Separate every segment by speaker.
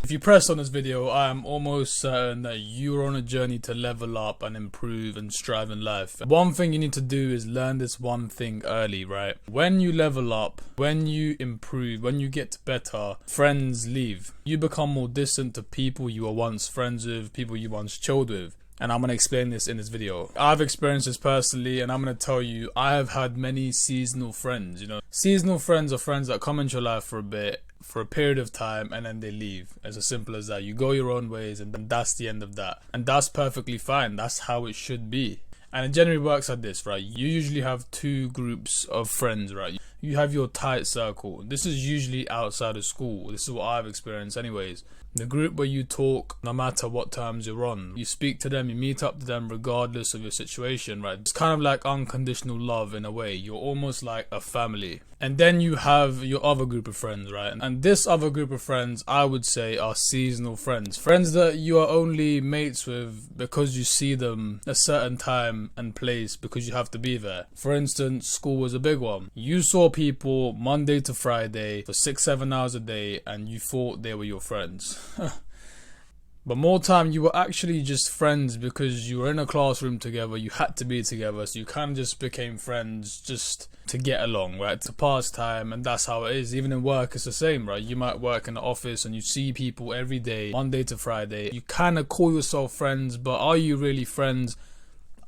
Speaker 1: If you press on this video, I am almost certain that you're on a journey to level up and improve and strive in life. One thing you need to do is learn this one thing early, right? When you level up, when you improve, when you get better, friends leave. You become more distant to people you were once friends with, people you once chilled with. And I'm going to explain this in this video. I've experienced this personally, and I'm going to tell you, I have had many seasonal friends, Seasonal friends are friends that come into your life for a bit, for a period of time, and then they leave. It's as simple as that. You go your own ways, and then that's the end of that. And that's perfectly fine. That's how it should be. And it generally works like this, right? You usually have two groups of friends, right? You have your tight circle. This is usually outside of school. This is what I've experienced anyways. The group where you talk no matter what terms you're on. You speak to them, you meet up to them regardless of your situation, right? It's kind of like unconditional love in a way. You're almost like a family. And then you have your other group of friends, right? And this other group of friends, I would say, are seasonal friends. Friends that you are only mates with because you see them a certain time and place because you have to be there. For instance, school was a big one. You saw people Monday to Friday for 6-7 hours a day and you thought they were your friends. But more time you were actually just friends because you were in a classroom together, you had to be together, so you kind of just became friends just to get along, right? To pass time, and that's how it is. Even in work it's the same, right? You might work in the office and you see people every day, Monday to Friday. You kind of call yourself friends, but are you really friends?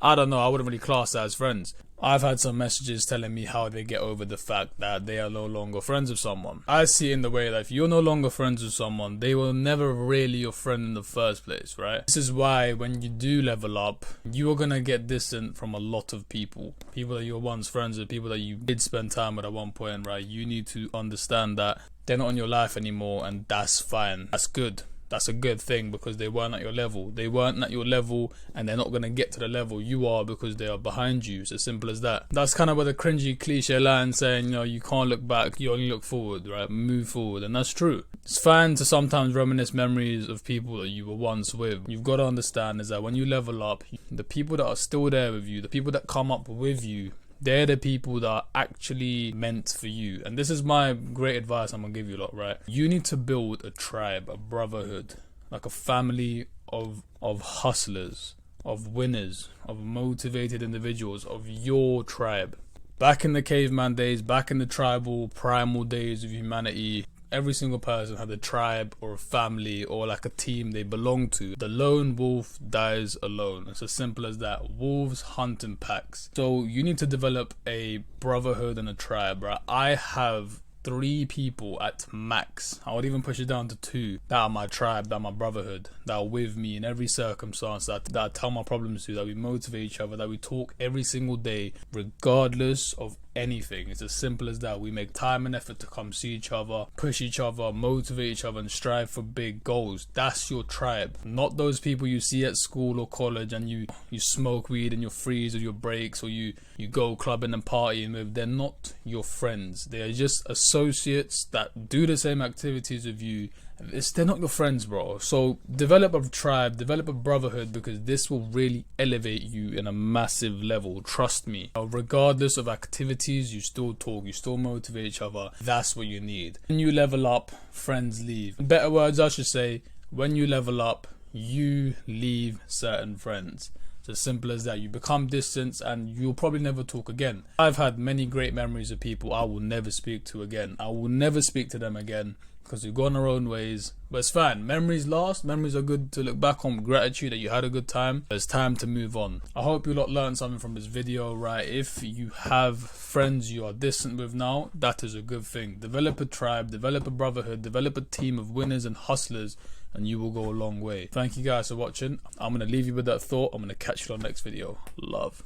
Speaker 1: I don't know, I wouldn't really class that as friends. I've had some messages telling me how they get over the fact that they are no longer friends with someone. I see it in the way that if you're no longer friends with someone, they were never really your friend in the first place, right? This is why when you do level up, you are going to get distant from a lot of people. People that you were once friends with, people that you did spend time with at one point, right? You need to understand that they're not in your life anymore, and that's fine. That's good. That's a good thing because they weren't at your level. They weren't at your level and they're not going to get to the level you are because they are behind you. It's as simple as that. That's kind of where the cringy cliche line saying, you can't look back, you only look forward, right? Move forward. And that's true. It's fine to sometimes reminisce memories of people that you were once with. You've got to understand is that when you level up, the people that are still there with you, the people that come up with you, they're the people that are actually meant for you. And this is my great advice I'm going to give you lot, right? You need to build a tribe, a brotherhood, like a family of hustlers, of winners, of motivated individuals, of your tribe. Back in the caveman days, back in the tribal, primal days of humanity, every single person had a tribe or a family or like a team they belong to. The lone wolf dies alone. It's as simple as that. Wolves hunt in packs. So you need to develop a brotherhood and a tribe, right? I have 3 people at max. I would even push it down to 2 that are my tribe, that are my brotherhood, that are with me in every circumstance, that I tell my problems to, that we motivate each other, that we talk every single day regardless of anything. It's as simple as that. We make time and effort to come see each other, push each other, motivate each other, and strive for big goals. That's your tribe. Not those people you see at school or college and you smoke weed in your frees or your breaks, or you go clubbing and partying with. They're not your friends. They are just associates that do the same activities with you. They're not your friends, bro. So develop a tribe, develop a brotherhood, because this will really elevate you in a massive level. Trust me. Regardless of activities, you still talk, you still motivate each other. That's what you need. When you level up, friends leave. In better words, I should say, when you level up, you leave certain friends. It's as simple as that. You become distant and you'll probably never talk again. I've had many great memories of people I will never speak to again. I will never speak to them again, because we've gone our own ways. But it's fine. Memories last. Memories are good to look back on with gratitude that you had a good time. It's time to move on. I hope you lot learned something from this video, right? If you have friends you are distant with now, that is a good thing. Develop a tribe, develop a brotherhood, develop a team of winners and hustlers, and you will go a long way. Thank you guys for watching. I'm going to leave you with that thought. I'm going to catch you on the next video. Love.